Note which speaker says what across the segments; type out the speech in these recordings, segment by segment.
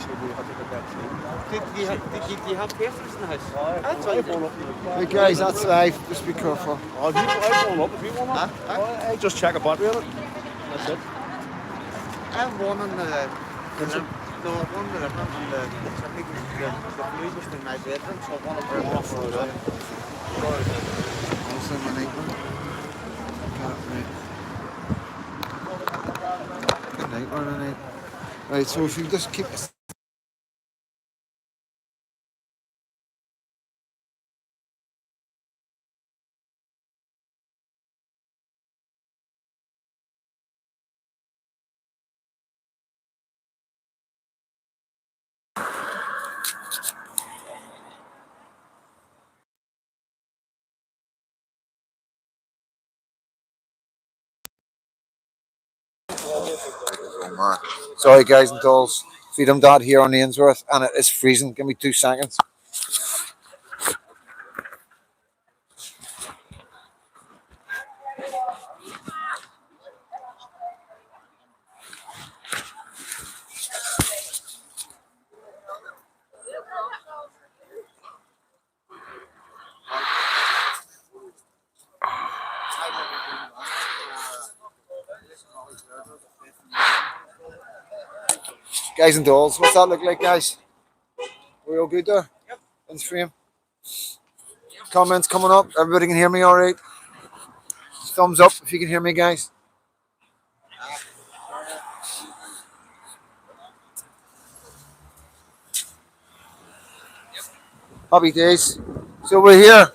Speaker 1: Do you have papers in the house? That's
Speaker 2: I've
Speaker 1: right.
Speaker 2: one up.
Speaker 3: Hey guys, that's live. Just be careful.
Speaker 2: I've one up. If you want
Speaker 1: Huh?
Speaker 2: up, I just check a battery on it. That's it.
Speaker 1: I have one on the no, one on the living room and I think the blue just in my bedroom, so one of them off for that.
Speaker 3: Also my night one. Good night one tonight. Right, so if you just keep oh man. Sorry guys and dolls. Freedom Dad here on the Ainsworth and it is freezing. Give me 2 seconds. Guys and dolls, what's that look like guys? We all good there? Yep. In frame. Comments coming up. Everybody can hear me alright? Thumbs up if you can hear me guys. Happy days. So we're here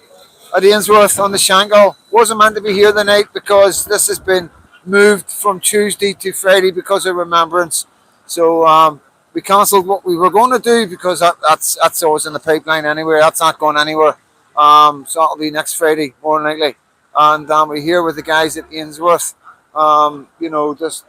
Speaker 3: at Ainsworth on the Shangle. Wasn't meant to be here tonight because this has been moved from Tuesday to Friday because of remembrance. So we cancelled what we were going to do because that's always in the pipeline anyway. That's not going anywhere. So that'll be next Friday more than likely. And we're here with the guys at Ainsworth. Just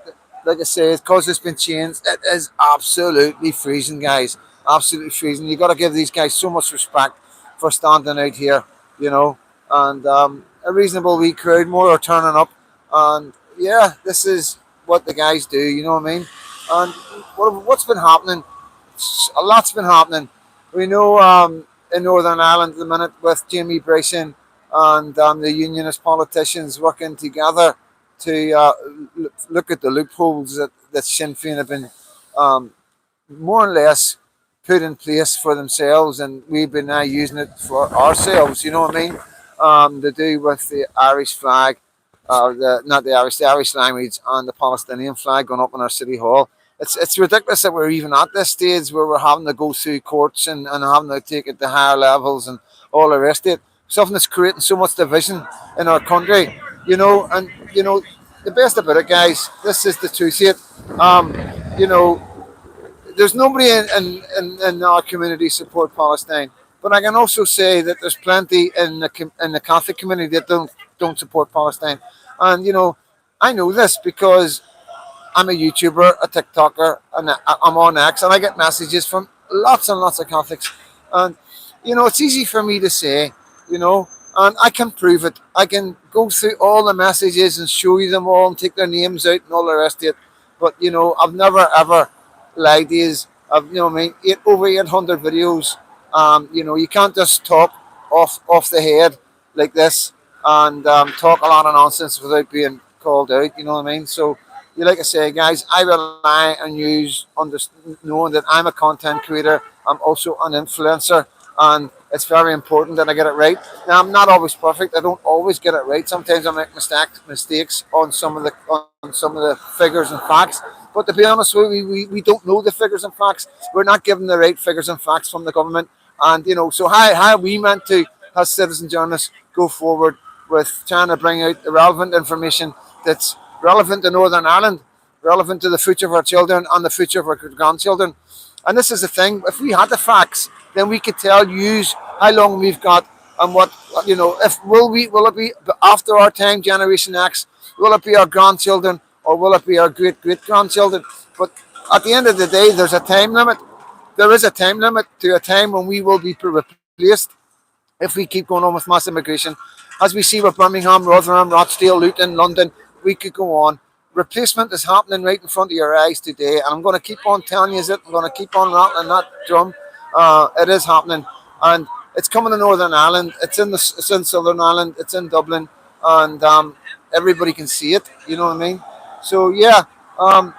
Speaker 3: like I say, because it's been changed, it is absolutely freezing, guys. Absolutely freezing. You got to give these guys so much respect for standing out here, and a reasonable wee crowd. More are turning up, and yeah, this is what the guys do. You know what I mean? And what's been happening? A lot's been happening. We know in Northern Ireland at the minute with Jamie Bryson and the unionist politicians working together to look at the loopholes that Sinn Féin have been more or less put in place for themselves, and we've been now using it for ourselves. You know what I mean? To do with the Irish flag, the Irish language, and the Palestinian flag going up in our city hall. It's ridiculous that we're even at this stage where we're having to go through courts and having to take it to higher levels and all the rest of it. Something that's creating so much division in our country, and the best about it, guys. This is the truth. It, you know, there's nobody in our community support Palestine, but I can also say that there's plenty in the Catholic community that don't support Palestine, and I know this because I'm a YouTuber, a TikToker, and I'm on X, and I get messages from lots and lots of Catholics, and it's easy for me to say, and I can prove it. I can go through all the messages and show you them all and take their names out and all the rest of it, but I've never ever lied to you. I've over 800 videos. You can't just talk off the head like this and talk a lot of nonsense without being called out. You know what I mean? So, like I say, guys, I rely on you knowing that I'm a content creator. I'm also an influencer, and it's very important that I get it right. Now, I'm not always perfect. I don't always get it right. Sometimes I make mistakes on some of the figures and facts. But to be honest with you, we don't know the figures and facts. We're not given the right figures and facts from the government. And, so how are we meant to, as citizen journalists, go forward with trying to bring out the relevant information that's relevant to Northern Ireland, relevant to the future of our children and the future of our grandchildren? And this is the thing. If we had the facts, then we could tell you how long we've got and what, if will it be after our time, Generation X? Will it be our grandchildren? Or will it be our great-great-grandchildren? But at the end of the day, there's a time limit. There is a time limit to a time when we will be replaced if we keep going on with mass immigration. As we see with Birmingham, Rotherham, Rochdale, Luton, London, we could go on. replacement is happening right in front of your eyes today, and I'm going to keep on telling you it. I'm going to keep on rattling that drum. It is happening, and it's coming to Northern Ireland. It's in Southern Ireland. It's in Dublin, and everybody can see it. You know what I mean? So yeah, um,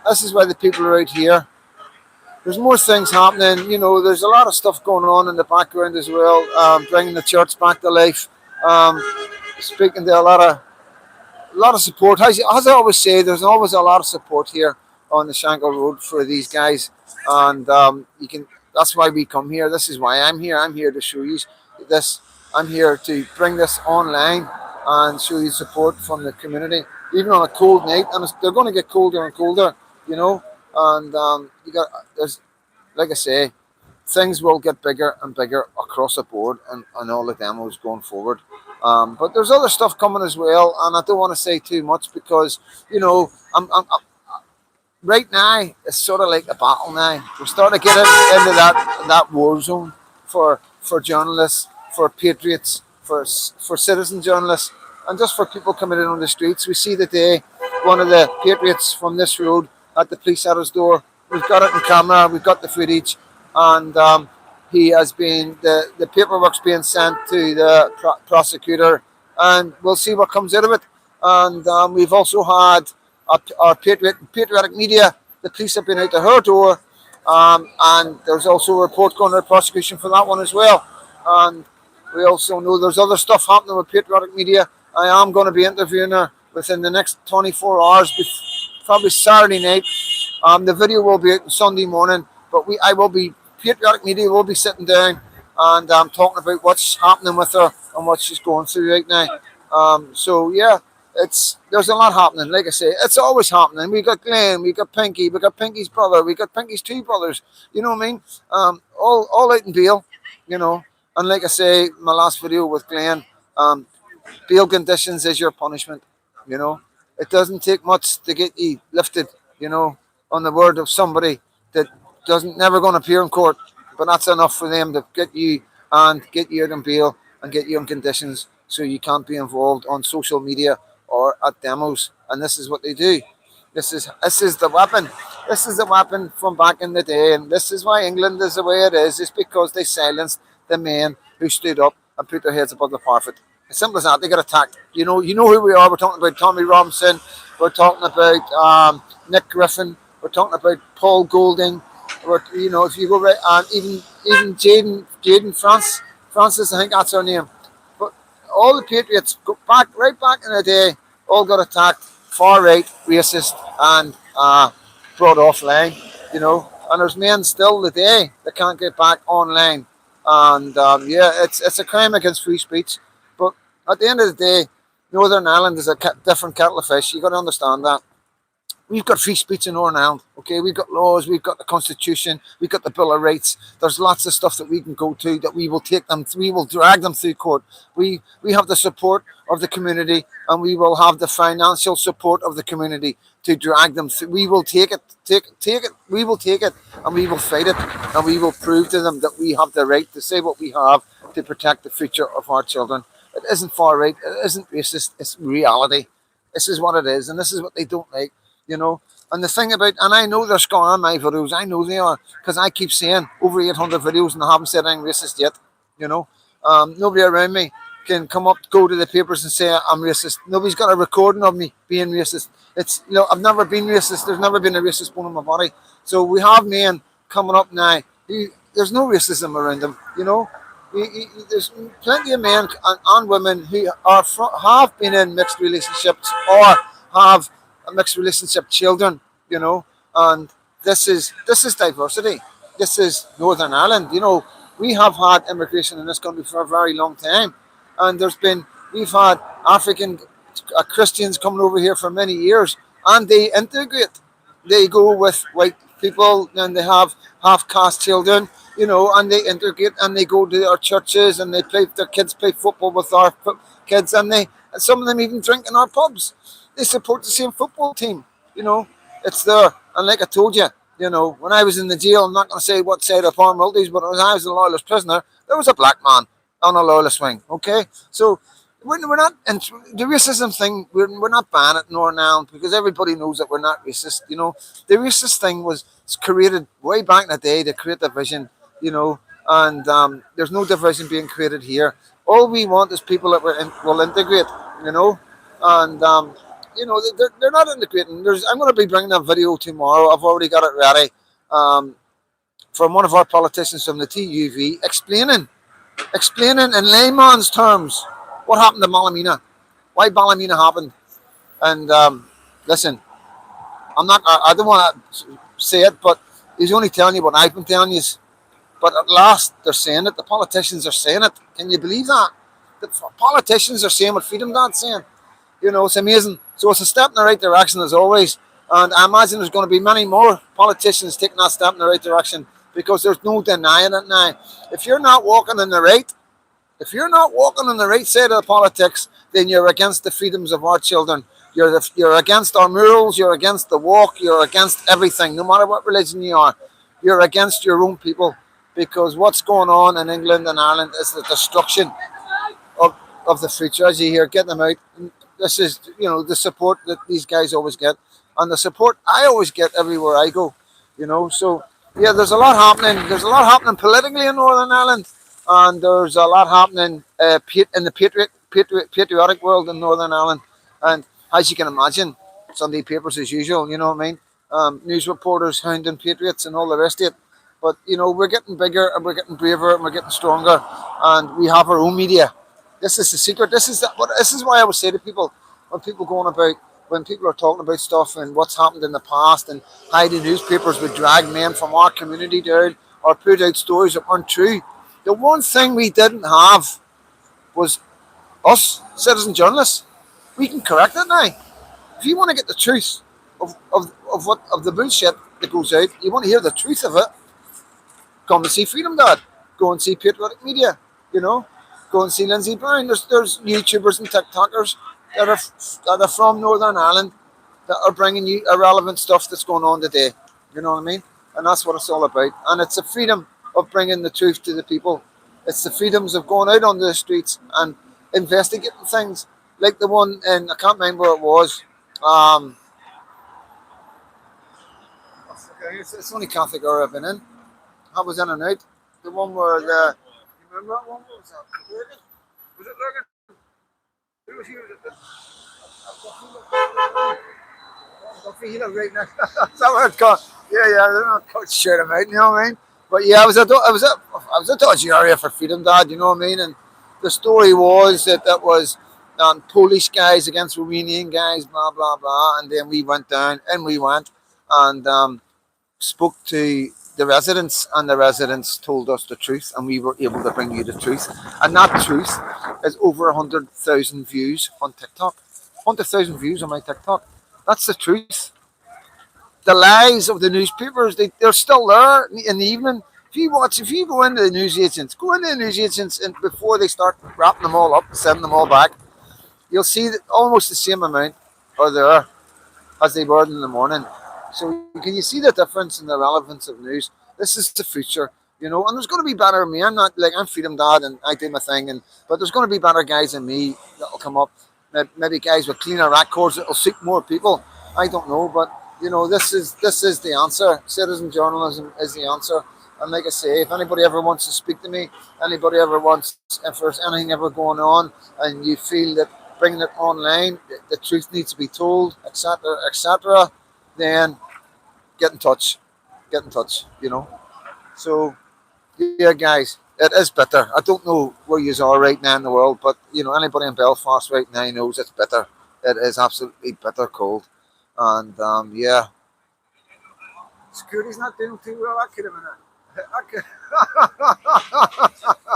Speaker 3: this is why the people are out here. There's more things happening. There's a lot of stuff going on in the background as well, bringing the church back to life. Um, Speaking to a lot of support. As I always say, there's always a lot of support here on the Shankill Road for these guys, and you can. That's why we come here. This is why I'm here. I'm here to show you this. I'm here to bring this online and show you support from the community, even on a cold night. And they're going to get colder and colder, you know. And there's, like I say, things will get bigger and bigger across the board and all the demos going forward. But there's other stuff coming as well, and I don't want to say too much because right now it's sort of like a battle now. We're starting to get into that war zone for journalists, for patriots, for citizen journalists, and just for people coming in on the streets. We see today one of the patriots from this road at the police at his door. We've got it in camera. We've got the footage, and he has been the paperwork's being sent to the prosecutor, and we'll see what comes out of it. And we've also had our patriotic media. The police have been out to her door, and there's also a report going to the prosecution for that one as well. And we also know there's other stuff happening with patriotic media. I am going to be interviewing her within the next 24 hours, probably Saturday night. The video will be out on Sunday morning, but patriotic media will be sitting down and talking about what's happening with her and what she's going through right now. So yeah, there's a lot happening. Like I say, it's always happening. We got Glenn, we got Pinky, we got Pinky's brother, we got Pinky's two brothers. You know what I mean? All out in bail. And like I say, my last video with Glenn, bail conditions is your punishment. It doesn't take much to get you lifted. On the word of somebody that never going to appear in court, but that's enough for them to get you out on bail and get you on conditions so you can't be involved on social media or at demos. And this is what they do. This is the weapon. This is the weapon from back in the day, and this is why England is the way it is. It's because they silenced the men who stood up and put their heads above the parapet. As simple as that. They got attacked. You know who we are. We're talking about Tommy Robinson. We're talking about Nick Griffin. We're talking about Paul Golding. If you go right, and even Jaden Francis, I think that's her name. But all the patriots right back in the day, all got attacked, far right, racist, and brought offline. And there's men still today that can't get back online. And it's a crime against free speech. But at the end of the day, Northern Ireland is a different kettle of fish. You got to understand that. We've got free speech in Northern Ireland, okay? We've got laws, we've got the Constitution, we've got the Bill of Rights. There's lots of stuff that we can go to that we will drag them through court. We have the support of the community, and we will have the financial support of the community to drag them through. We will take it, we will take it, and we will fight it, and we will prove to them that we have the right to say what we have to protect the future of our children. It isn't far right, it isn't racist, it's reality. This is what it is, and this is what they don't like. And the thing about, and I know they're scoring my videos, I know they are, because I keep saying over 800 videos and I haven't said anything racist yet. Nobody around me can go to the papers and say I'm racist. Nobody's got a recording of me being racist. I've never been racist. There's never been a racist bone in my body. So we have men coming up now. There's no racism around them. There's plenty of men and women who have been in mixed relationships or have mixed relationship children, and this is diversity. This is Northern Ireland. We have had immigration in this country for a very long time, and we've had African Christians coming over here for many years, and they integrate. They go with white people, and they have half-caste children, and they integrate, and they go to our churches, and their kids play football with our kids, and some of them even drink in our pubs. They support the same football team. It's there. And like I told you, when I was in the jail, I'm not going to say what side of Palm Multis, but when I was a loyalist prisoner, there was a black man on a loyalist wing. Okay? So we're not, and the racism thing, we're not banning it in Northern Ireland because everybody knows that we're not racist. You know, the racist thing was created way back in the day to create division. You know, and there's no division being created here. All we want is people that will integrate. You know, and they're not integrating. I'm going to be bringing a video tomorrow. I've already got it ready. Um, from one of our politicians from the TUV explaining in layman's terms what happened to Ballymena, why Ballymena happened. And listen, I don't want to say it, but he's only telling you what I've been telling you. But at last, they're saying it. The politicians are saying it. Can you believe that? The politicians are saying what Freedom Dad's saying. You know, it's amazing. So it's a step in the right direction as always. And I imagine there's going to be many more politicians taking that step in the right direction because there's no denying it now. If you're not walking in the right, if you're not walking on the right side of the politics, then you're against the freedoms of our children. You're against our morals. You're against the walk. You're against everything, no matter what religion you are. You're against your own people because what's going on in England and Ireland is the destruction of the future. As you hear, get them out. This is, the support that these guys always get, and the support I always get everywhere I go. So yeah, there's a lot happening. There's a lot happening politically in Northern Ireland, and there's a lot happening in the patriotic world in Northern Ireland. And as you can imagine, Sunday papers as usual. You know what I mean? News reporters hounding patriots and all the rest of it. But we're getting bigger and we're getting braver and we're getting stronger, and we have our own media. This is the secret. This is why I would say to people when people are talking about stuff and what's happened in the past and how the newspapers would drag men from our community down or put out stories that weren't true. The one thing we didn't have was us, citizen journalists. We can correct it now. If you want to get the truth of the bullshit that goes out, you want to hear the truth of it, come and see Freedom Dad. Go and see Patriotic Media. Go and see Lindsay Brown. There's YouTubers and TikTokers that are from Northern Ireland that are bringing you irrelevant stuff that's going on today. You know what I mean? And that's what it's all about. And it's the freedom of bringing the truth to the people. It's the freedoms of going out on the streets and investigating things like the one in, I can't remember where it was. It's only Catholic era I've been in. I was in and out. The one where you remember that one? What was that? Was it Lurgan? Who was here? Duffy, he lived right next. That's where it's called. Yeah, they're not quite sure him out, you know what I mean? But yeah, I was a dodgy area for Freedom Dad, you know what I mean? And the story was that was Polish guys against Romanian guys, blah blah blah, and then we went down and spoke to the residents, and the residents told us the truth, and we were able to bring you the truth. And that truth is over 100,000 views on TikTok. 100,000 views on my TikTok. That's the truth. The lies of the newspapers, they're still there in the evening. If you go into the newsagents, and before they start wrapping them all up and sending them all back, you'll see that almost the same amount are there as they were in the morning. So can you see the difference in the relevance of news? This is the future, and there's going to be better than me. I'm Freedom Dad and I do my thing, but there's going to be better guys than me that'll come up. Maybe guys with cleaner records that'll suit more people. I don't know, but this is the answer. Citizen journalism is the answer. And like I say, if anybody ever wants to speak to me, if there's anything ever going on, and you feel that bringing it online, the truth needs to be told, etc., etc., then get in touch. So, yeah, guys, it is bitter. I don't know where you are right now in the world, but, anybody in Belfast right now knows it's bitter. It is absolutely bitter cold. And, yeah. Security's not doing too well. I could have been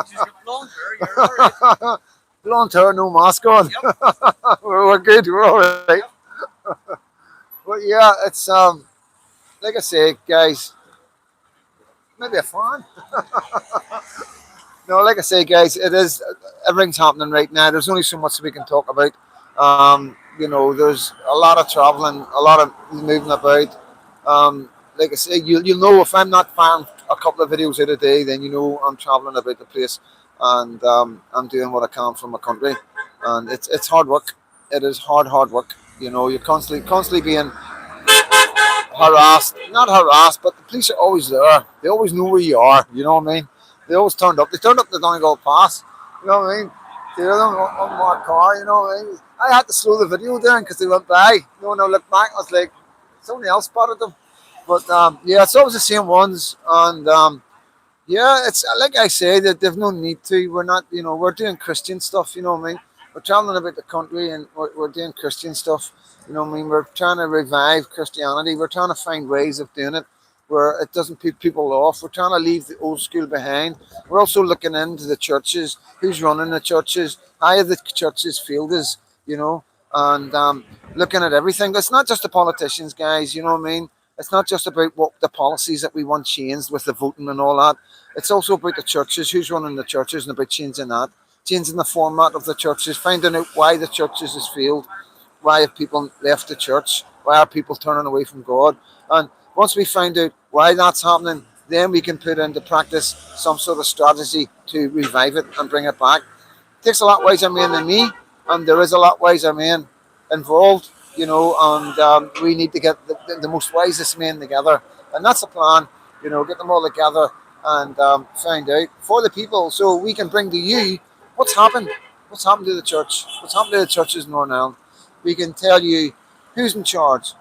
Speaker 1: She's got blonde hair. You're all right.
Speaker 3: blonde hair, no mask on.
Speaker 1: Yep.
Speaker 3: we're good. We're all right. But yeah, it's like I say, guys. Maybe a fan. No, like I say, guys, it is everything's happening right now. There's only so much we can talk about. There's a lot of traveling, a lot of moving about. Like I say, you'll know if I'm not firing a couple of videos out a day, then I'm traveling about the place, and I'm doing what I can from my country. and it's hard work. It is hard work. You know, you're constantly being harassed, not harassed, but the police are always there. They always know where you are. You know what I mean? They always turned up. They turned up the Donegal Pass. You know what I mean? They were on my car. You know what I mean? I had to slow the video down because they went by. You know, when I looked back, I was like, somebody else spotted them. But yeah, it's always the same ones, and yeah, it's like I say that they've no need to. We're not, you know, we're doing Christian stuff. You know what I mean? We're traveling about the country and we're doing Christian stuff. You know what I mean? We're trying to revive Christianity. We're trying to find ways of doing it where it doesn't put people off. We're trying to leave the old school behind. We're also looking into the churches, who's running the churches, how the churches feel is, you know, and looking at everything. It's not just the politicians, guys. You know what I mean? It's not just about what the policies that we want changed with the voting and all that. It's also about the churches, who's running the churches, and about changing that, changing the format of the churches, finding out why the churches has failed, why have people left the church, why are people turning away from God, and once we find out why that's happening, then we can put into practice some sort of strategy to revive it and bring it back. It takes a lot wiser men than me, and there is a lot wiser men involved, you know, and we need to get the most wisest men together, and that's the plan, you know, get them all together and find out for the people so we can bring to you what's happened to the church, what's happened to the churches in Northern Ireland. We can tell you who's in charge,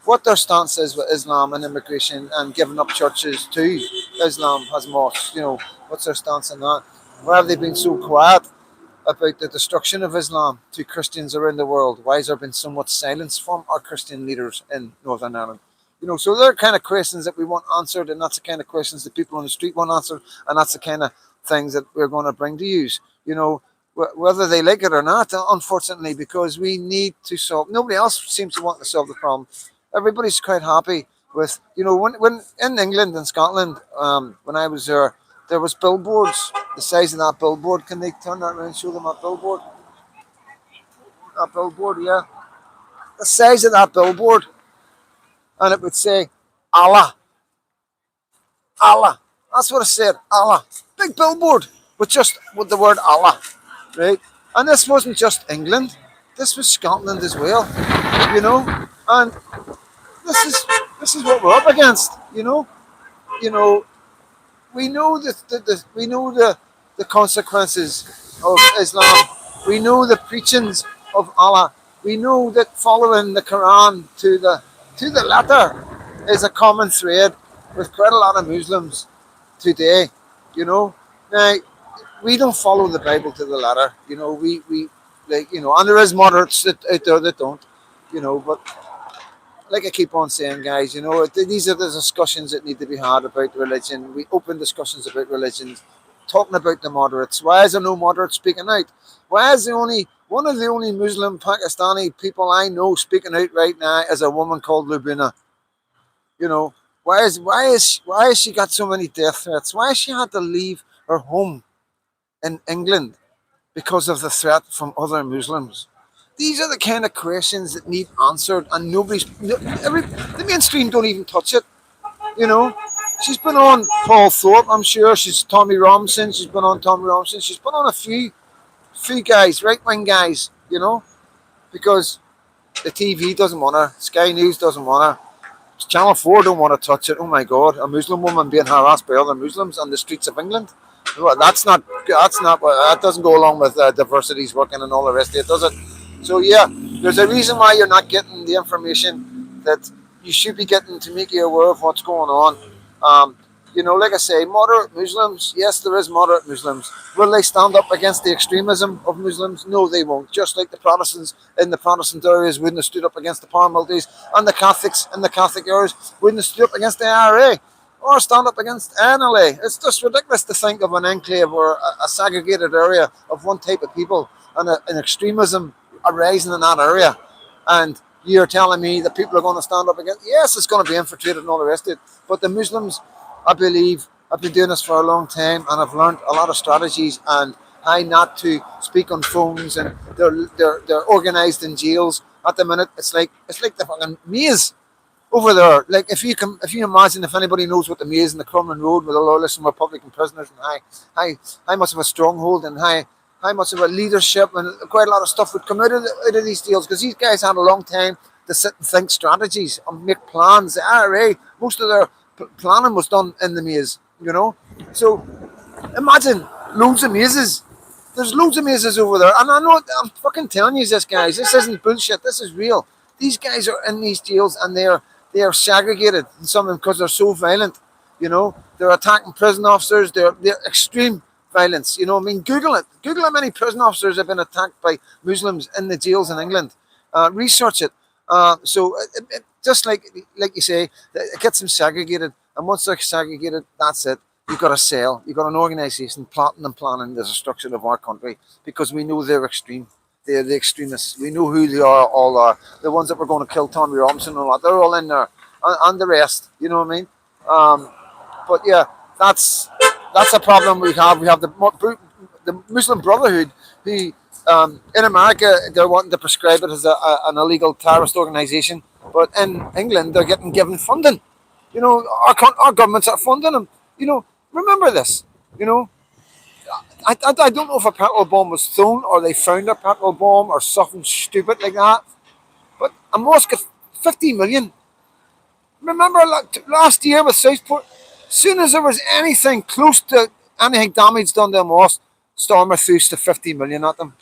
Speaker 3: what their stance is with Islam and immigration and giving up churches to Islam as mosques, you know, what's their stance on that. Why have they been so quiet about the destruction of Islam to Christians around the world? Why has there been so much silence from our Christian leaders in Northern Ireland? You know, so they're kind of questions that we want answered, and that's the kind of questions that people on the street want answered, and that's the kind of things that we're going to bring to you. You know, whether they like it or not, unfortunately, because we need to solve. Nobody else seems to want to solve the problem. Everybody's quite happy with, you know, when in England and Scotland, when I was there was billboards, the size of that billboard. Can they turn that around and show them that billboard? That billboard, yeah. The size of that billboard, and it would say, Allah, Allah. That's what it said, Allah. Big billboard with the word Allah, right? And this wasn't just England. This was Scotland as well, you know. And this is what we're up against, you know. You know, we know the consequences of Islam. We know the preachings of Allah. We know that following the Quran to the letter is a common thread with quite a lot of Muslims today. You know, now we don't follow the Bible to the letter. You know, we like, you know, and there is moderates out there that don't. You know, but like I keep on saying, guys, you know, these are the discussions that need to be had about religion. We open discussions about religions, talking about the moderates. Why is there no moderate speaking out? Why is one of the only Muslim Pakistani people I know speaking out right now is a woman called Lubina? You know, why has she got so many death threats? Why has she had to leave her home in England because of the threat from other Muslims? These are the kind of questions that need answered, and the mainstream don't even touch it. You know, she's been on Paul Thorpe, I'm sure. She's Tommy Robinson. She's been on Tommy Robinson. She's been on a few guys, right wing guys. You know, because the TV doesn't want her, Sky News doesn't want her, Channel 4 don't want to touch it. Oh my God, a Muslim woman being harassed by other Muslims on the streets of England. Well, that doesn't go along with diversity's working and all the rest of it, does it? So yeah, there's a reason why you're not getting the information that you should be getting to make you aware of what's going on. You know, like I say, moderate Muslims, yes, there is moderate Muslims. Will they stand up against the extremism of Muslims? No, they won't. Just like the Protestants in the Protestant areas wouldn't have stood up against the paramilitaries, and the Catholics in the Catholic areas wouldn't have stood up against the IRA or stand up against NLA. It's just ridiculous to think of an enclave or a segregated area of one type of people and an extremism arising in that area. And you're telling me that people are going to stand up against? Yes, it's going to be infiltrated and all the rest of it. But the Muslims, I believe, I've been doing this for a long time, and I've learned a lot of strategies and how not to speak on phones. And they're organised in jails at the minute. It's like the fucking maze over there. Like if you imagine, if anybody knows what the maze in the Crumlin Road with the Lawless and Republican prisoners, and how much of a stronghold and how how much of a leadership and quite a lot of stuff would come out of these deals because these guys had a long time to sit and think strategies and make plans. The IRA, most of their planning was done in the maze, you know. So imagine loads of mazes. There's loads of mazes over there, and I know I'm fucking telling you this, guys. This isn't bullshit. This is real. These guys are in these jails, and they are segregated. Some of them because they're so violent. You know, they're attacking prison officers. They're extreme violence. You know, I mean, Google it. Google how many prison officers have been attacked by Muslims in the jails in England. Research it. Just like you say, it gets them segregated, and once they're segregated, that's it. You've got a cell, you've got an organisation plotting and planning the destruction of our country because we know they're extreme. They're the extremists. We know who they are, all are. The ones that were going to kill Tommy Robinson and all that, they're all in there. And the rest, you know what I mean? But yeah, that's a problem we have. We have the Muslim Brotherhood, who in America, they're wanting to prescribe it as an illegal terrorist organisation. But in England, they're getting given funding. You know, our governments are funding them. You know, remember this. You know, I don't know if a petrol bomb was thrown or they found a petrol bomb or something stupid like that. But a mosque at 50 million. Remember last year with Southport? As soon as there was anything close to anything damage done to a mosque, Stormer threw to 50 million at them.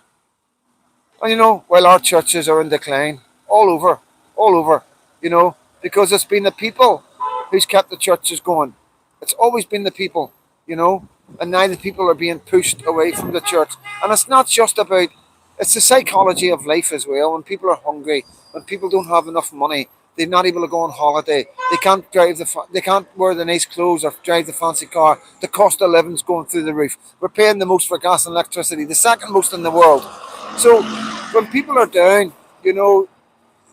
Speaker 3: And you know, while our churches are in decline, all over, you know, because it's been the people who's kept the churches going. It's always been the people, you know, and now the people are being pushed away from the church. And it's not just about, it's the psychology of life as well. When people are hungry, when people don't have enough money, they're not able to go on holiday. They can't they can't wear the nice clothes or drive the fancy car. The cost of living's going through the roof. We're paying the most for gas and electricity, the second most in the world. So when people are down, you know,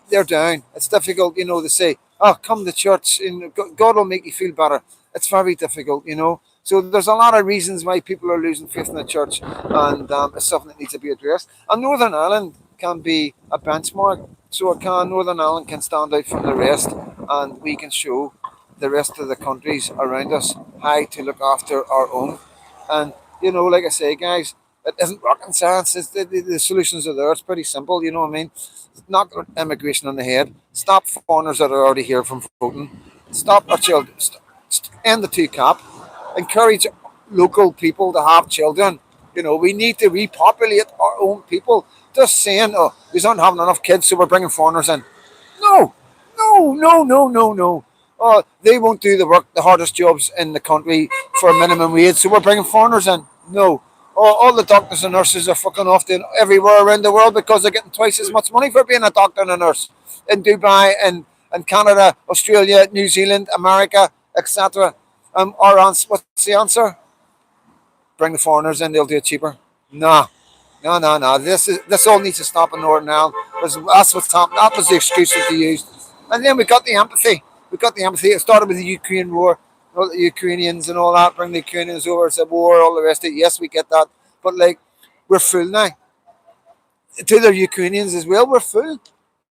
Speaker 3: they're down. It's difficult, you know, to say, oh, come to church and God will make you feel better. It's very difficult, you know. So there's a lot of reasons why people are losing faith in the church, and it's something that needs to be addressed. And Northern Ireland can be a benchmark. So it can. Northern Ireland can stand out from the rest, and we can show the rest of the countries around us how to look after our own. And, you know, like I say, guys, it isn't rocket science. The solutions are there. It's pretty simple, you know what I mean? Knock immigration on the head. Stop foreigners that are already here from voting. Stop our children. End the two-cap. Encourage local people to have children. You know, we need to repopulate our own people. Just saying, oh, we aren't having enough kids, so we're bringing foreigners in. No. Oh, they won't do the work, the hardest jobs in the country for a minimum wage, so we're bringing foreigners in. No. Oh, all the doctors and nurses are fucking off to everywhere around the world because they're getting twice as much money for being a doctor and a nurse in Dubai and Canada, Australia, New Zealand, America, etc. What's the answer? Bring the foreigners in; they'll do it cheaper. No. This all needs to stop in Northern Ireland. That's what's happened. That was the excuse that they used. And then we got the empathy. It started with the Ukraine war, all the Ukrainians and all that. Bring the Ukrainians over. It's a war. All the rest of it. Yes, we get that. But like, we're full now. To the Ukrainians as well, we're full.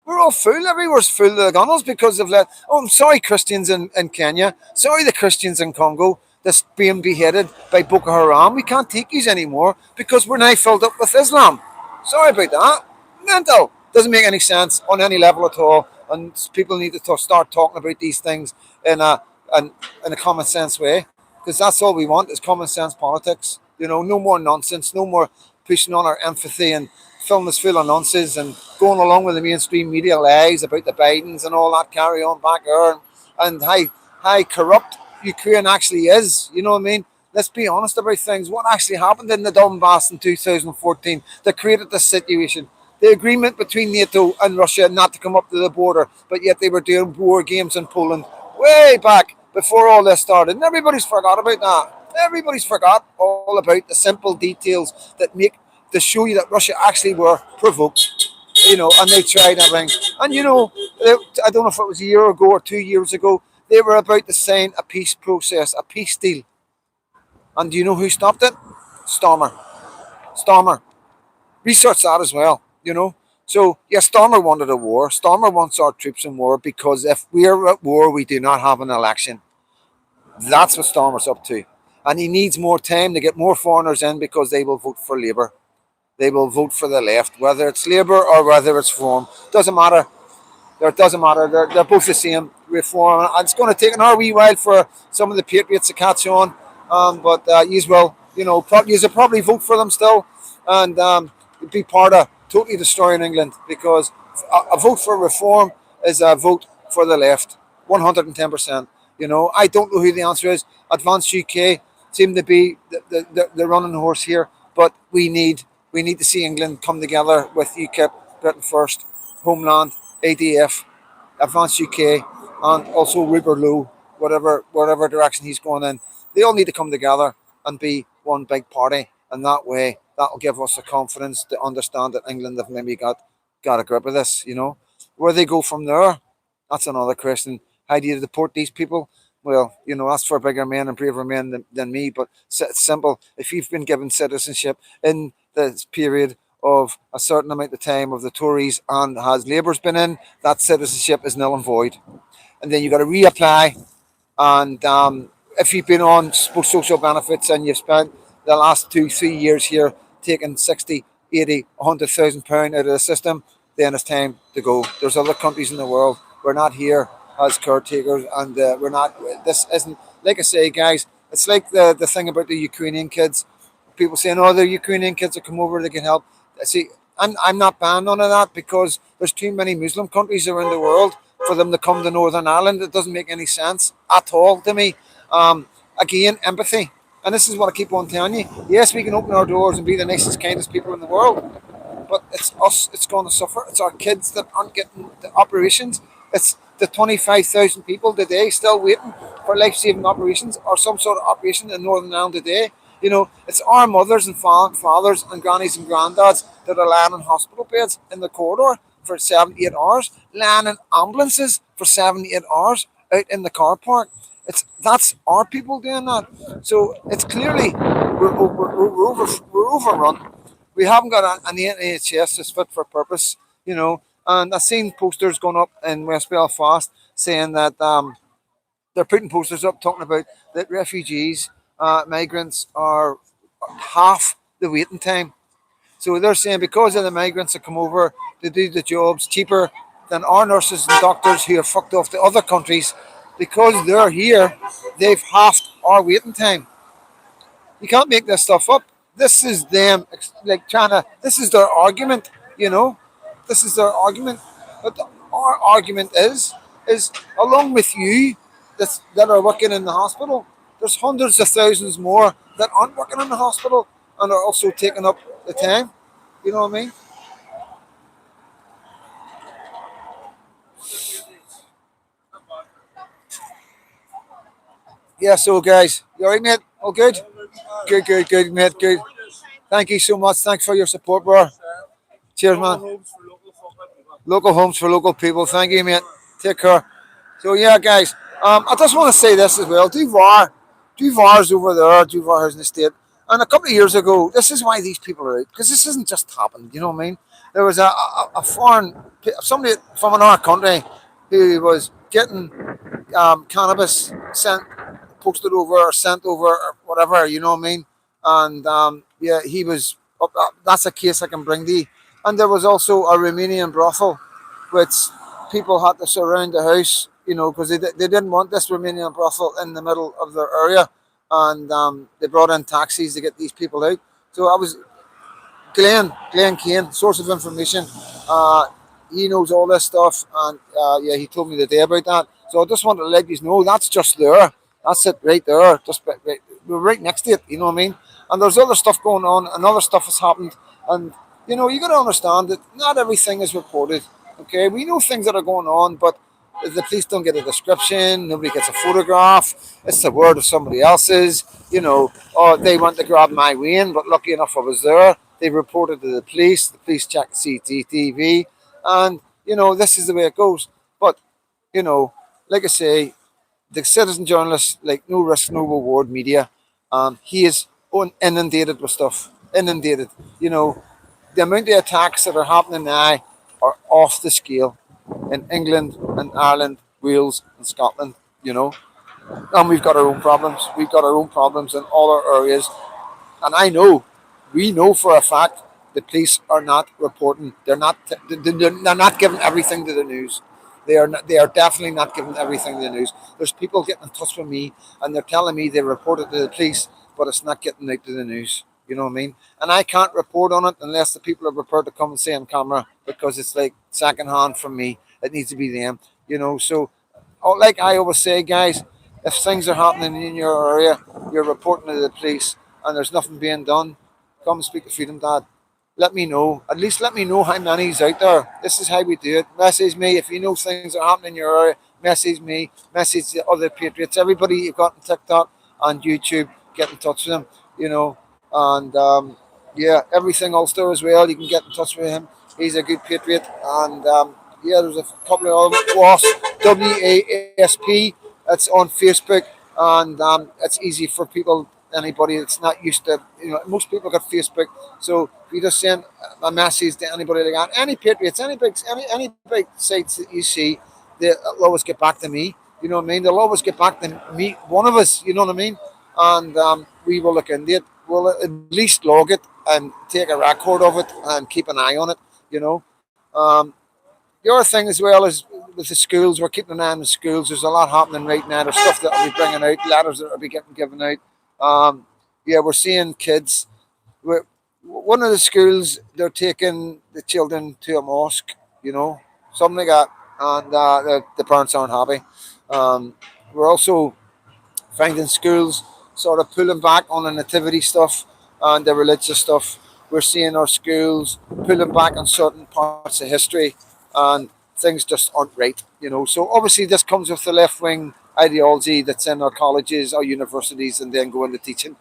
Speaker 3: We're all full. Everywhere's full of the gunnels because of that. Oh, I'm sorry, Christians in Kenya. Sorry, the Christians in Congo. That's being beheaded by Boko Haram. We can't take these anymore because we're now filled up with Islam. Sorry about that. Mental. Doesn't make any sense on any level at all. And people need to start talking about these things in a common sense way, because that's all we want is common sense politics. You know, no more nonsense, no more pushing on our empathy and filling us full of nonsense and going along with the mainstream media lies about the Bidens and all that carry on back there and how corrupt Ukraine actually is. You know what I mean? Let's be honest about things. What actually happened in the Donbass in 2014 that created this situation? The agreement between NATO and Russia not to come up to the border, but yet they were doing war games in Poland way back before all this started. And everybody's forgot about that. Everybody's forgot all about the simple details that make to show you that Russia actually were provoked, you know, and they tried everything. And you know, I don't know if it was a year ago or 2 years ago, they were about to sign a peace process, a peace deal. And do you know who stopped it? Stormer. Research that as well, you know. So, yes, Stormer wanted a war. Stormer wants our troops in war because if we're at war, we do not have an election. That's what Stormer's up to. And he needs more time to get more foreigners in because they will vote for Labour. they will vote for the left, whether it's Labour or whether it's Reform. Doesn't matter. It doesn't matter. They're both the same. Reform. And it's going to take another wee while for some of the patriots to catch on. But you will, you will probably vote for them still, and be part of totally destroying England, because a vote for reform is a vote for the left, 110%. I don't know who the answer is. Advanced UK seem to be the running horse here, but we need to see England come together with UKIP, Britain First, Homeland, ADF, Advanced UK, and also Rupert Lowe, whatever direction he's going in. They all need to come together and be one big party, and that way that'll give us the confidence to understand that England have maybe got a grip of this. Where they go from there, that's another question. How do you deport these people? Well, that's for bigger men and braver men than me, but it's simple. If you've been given citizenship in the period of a certain amount of time of the Tories and has Labour's been in, that citizenship is null and void. And then you've got to reapply. And if you've been on social benefits and you've spent the last 2-3 years here taking 60, 80, £100,000 out of the system, then it's time to go. There's other countries in the world. We're not here as caretakers, and we're not. This isn't, like I say, guys. It's like the thing about the Ukrainian kids. People saying, "Oh, the Ukrainian kids will come over, they can help." See, I'm not banned none of that, because there's too many Muslim countries around the world for them to come to Northern Ireland. It doesn't make any sense at all to me. Again, empathy. And this is what I keep on telling you. Yes, we can open our doors and be the nicest, kindest people in the world, but it's us it's going to suffer. It's our kids that aren't getting the operations. It's the 25,000 people today still waiting for life-saving operations or some sort of operation in Northern Ireland today. It's our mothers and fathers and grannies and granddads that are lying in hospital beds in the corridor for 7-8 hours, lying in ambulances for 7-8 hours out in the car park. That's our people doing that. So it's clearly we're overrun. We haven't got an NHS that's fit for purpose. And I've seen posters going up in West Belfast saying that they're putting posters up talking about that refugees, migrants are half the waiting time. So they're saying because of the migrants that come over to do the jobs cheaper than our nurses and doctors who are fucked off to other countries, because they're here, they've halved our waiting time. You can't make this stuff up. This is them like trying to. This is their argument. This is their argument. But our argument is along with you that are working in the hospital, there's hundreds of thousands more that aren't working in the hospital and are also taking up the time. You know what I mean? Yeah, so guys, you alright, mate? All good? Good, mate, good. Thank you so much. Thanks for your support, bro. Cheers, man. Local homes for local people. Thank you, mate. Take care. So yeah, guys, I just want to say this as well. Duvar's over there. Duvar has an estate. And a couple of years ago, this is why these people are out, because this isn't just happened. You know what I mean? There was a foreign somebody from another country who was getting cannabis posted over or sent over or whatever. You know what I mean? And yeah, he was. That's a case I can bring to you. And there was also a Romanian brothel, which people had to surround the house, because they didn't want this Romanian brothel in the middle of their area, and they brought in taxis to get these people out. So I was Glenn Kane, source of information. He knows all this stuff, and yeah, he told me the day about that. So I just wanted to let you know that's just there. That's it right there. We're right next to it. You know what I mean? And there's other stuff going on, and other stuff has happened, and you got to understand that not everything is reported. Okay, we know things that are going on, but the police don't get a description. Nobody gets a photograph. It's the word of somebody else's. Oh, they went to grab my Wayne, but lucky enough I was there. They reported to the police. The police checked CCTV, and this is the way it goes. But like I say, the citizen journalist, like no risk, no reward media, he is inundated with stuff. Inundated. The amount of attacks that are happening now are off the scale in England and Ireland, Wales and Scotland, and we've got our own problems. We've got our own problems in all our areas. And we know for a fact the police are not reporting. They're not giving everything to the news. They are definitely not giving everything to the news. There's people getting in touch with me and they're telling me they reported to the police, but it's not getting out to the news. You know what I mean? And I can't report on it unless the people are prepared to come and say on camera, because it's like second hand from me. It needs to be them. So like I always say, guys, if things are happening in your area, you're reporting to the police, and there's nothing being done, come and speak to Freedom Dad. Let me know. At least let me know how many's out there. This is how we do it. Message me if you know things are happening in your area. Message me. Message the other patriots. Everybody you've got on TikTok and YouTube, get in touch with them. You know, and yeah, everything Ulster as well. You can get in touch with him. He's a good patriot, and yeah, there's a couple of other WASP. It's on Facebook, and it's easy for people. Anybody that's not used to, most people got Facebook. So if you just send a message to anybody like that, any patriots, any big sites that you see, they'll always get back to me. You know what I mean? They'll always get back to me, one of us. You know what I mean? And we will look into it. We'll at least log it and take a record of it and keep an eye on it. You know. The other thing as well is with the schools, we're keeping an eye on the schools. There's a lot happening right now. There's stuff that will be bringing out, letters that will be getting given out. Yeah, we're seeing kids. One of the schools, they're taking the children to a mosque, something like that, and the parents aren't happy. We're also finding schools sort of pulling back on the nativity stuff and the religious stuff. We're seeing our schools pulling back on certain parts of history, and things just aren't right. So obviously this comes with the left wing ideology that's in our colleges, our universities, and then go into teaching.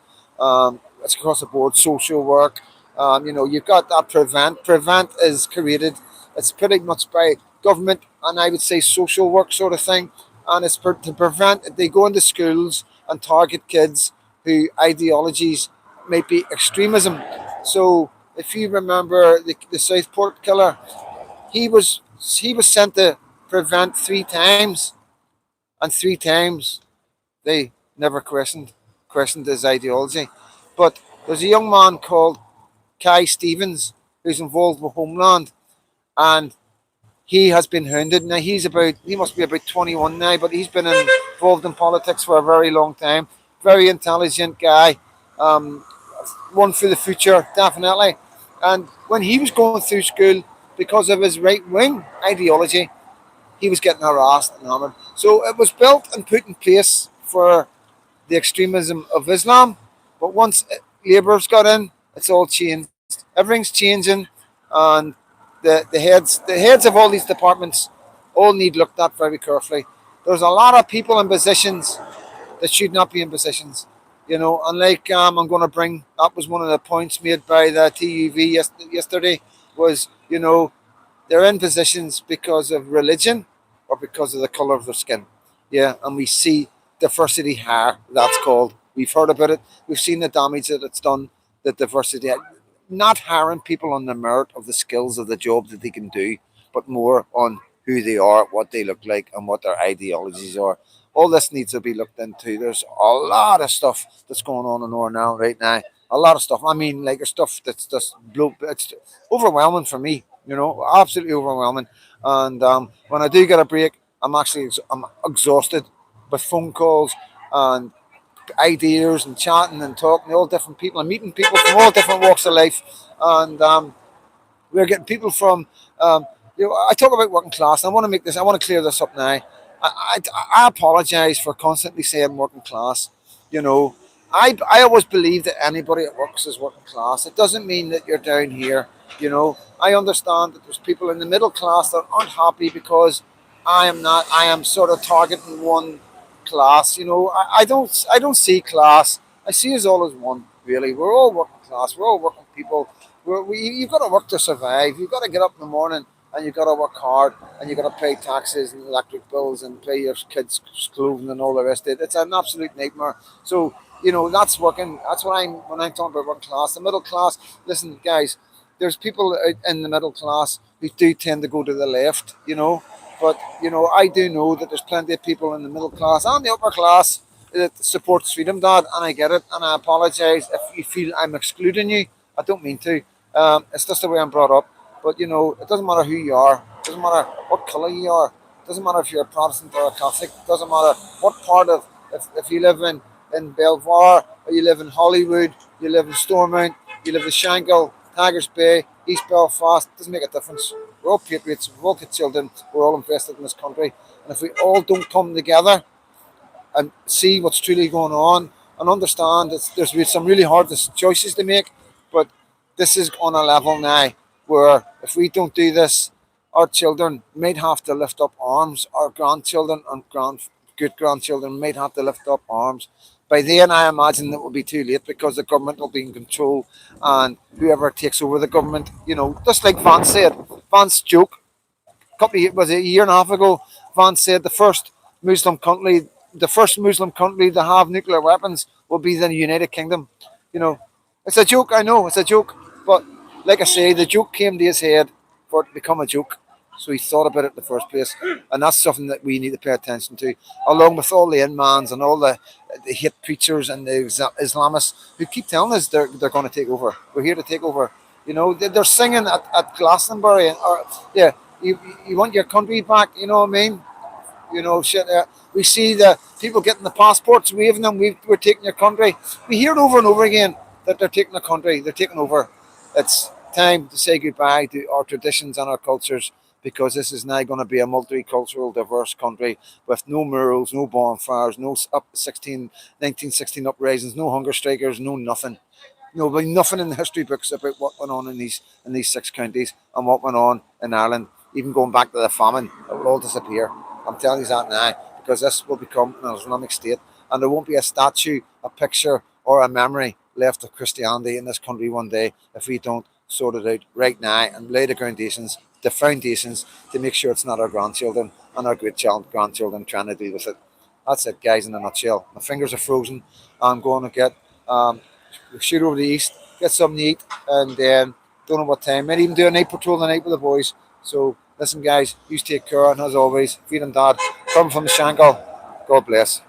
Speaker 3: It's across the board, social work. You've got that prevent. Prevent is created. It's pretty much by government and I would say social work sort of thing. And it's to prevent, they go into schools and target kids who ideologies might be extremism. So if you remember the Southport killer, he was sent to prevent 3 times, and 3 times they never questioned his ideology. But there's a young man called Kai Stevens who's involved with Homeland, and he has been hounded. Now he must be about 21 now, but he's been involved in politics for a very long time. Very intelligent guy, one for the future, definitely. And when he was going through school, because of his right wing ideology, he was getting harassed and hammered. So it was built and put in place for the extremism of Islam. But once Labour's got in, it's all changed. Everything's changing, and the heads of all these departments all need looked at very carefully. There's a lot of people in positions that should not be in positions. And like I'm going to bring, that was one of the points made by the TUV yesterday, was, they're in positions because of religion or because of the colour of their skin. Yeah, and we see diversity hire, that's called. We've heard about it. We've seen the damage that it's done, the diversity. Not hiring people on the merit of the skills of the job that they can do, but more on who they are, what they look like, and what their ideologies are. All this needs to be looked into. There's a lot of stuff that's going on in Ornell right now. A lot of stuff. I mean, like stuff that's just it's overwhelming for me. Absolutely overwhelming. And when I do get a break, I'm exhausted with phone calls and ideas and chatting and talking to all different people and meeting people from all different walks of life. And we're getting people from, I talk about working class. And I want to clear this up now. I apologise for constantly saying working class. I always believe that anybody that works is working class. It doesn't mean that you're down here. I understand that there's people in the middle class that aren't happy because I am sort of targeting one class. I don't see class. I see us all as one. Really, we're all working class. We're all working people. You've got to work to survive. You've got to get up in the morning and you've got to work hard and you've got to pay taxes and electric bills and pay your kids' clothing and all the rest of it. It's an absolute nightmare. So that's working. That's what when I'm talking about working class. The middle class. Listen, guys. There's people in the middle class who do tend to go to the left. But I do know that there's plenty of people in the middle class and the upper class that supports Freedom Dad, and I get it, and I apologise if you feel I'm excluding you. I don't mean to. It's just the way I'm brought up. But you know, it doesn't matter who you are. It doesn't matter what colour you are. It doesn't matter if you're a Protestant or a Catholic. It doesn't matter what part of if you live in Belvoir or you live in Hollywood, you live in Stormont, you live in Shankill, Tigers Bay, East Belfast. It doesn't make a difference. We're all patriots. We've all got children. We're all invested in this country. And if we all don't come together and see what's truly going on and understand there's been some really hard choices to make, but this is on a level now where if we don't do this, our children might have to lift up arms, our grandchildren and good grandchildren might have to lift up arms. By then, I imagine it will be too late because the government will be in control, and whoever takes over the government, you know, just like Vance said, Vance joke couple of, was it a year and a half ago, Vance said the first Muslim country to have nuclear weapons will be the United Kingdom. You know, it's a joke. I know it's a joke, but like I say, the joke came to his head for it to become a joke. So he thought about it in the first place, and that's something that we need to pay attention to, along with all the inmans and all the hate preachers and the Islamists who keep telling us they're going to take over. We're here to take over. You know, they're singing at Glastonbury, or yeah, you want your country back. You know what I mean? You know, shit. We see the people getting the passports, waving them. We're taking your country. We hear it over and over again that they're taking the country. They're taking over. It's time to say goodbye to our traditions and our cultures because this is now going to be a multicultural, diverse country with no murals, no bonfires, no 1916 uprisings, no hunger strikers, no nothing. There'll be nothing in the history books about what went on in these six counties and what went on in Ireland. Even going back to the famine, it will all disappear. I'm telling you that now because this will become an Islamic state, and there won't be a statue, a picture, or a memory left of Christianity in this country one day if we don't sort it out right now and lay the foundations to make sure it's not our grandchildren and our great grandchildren trying to deal with it. That's it, guys, in a nutshell. My fingers are frozen. I'm going to get shoot over the east, get something to eat, and then don't know what time. Might even do a night patrol tonight with the boys. So listen, guys, you take care, and as always, feed them dad. Come from the Shankill. God bless.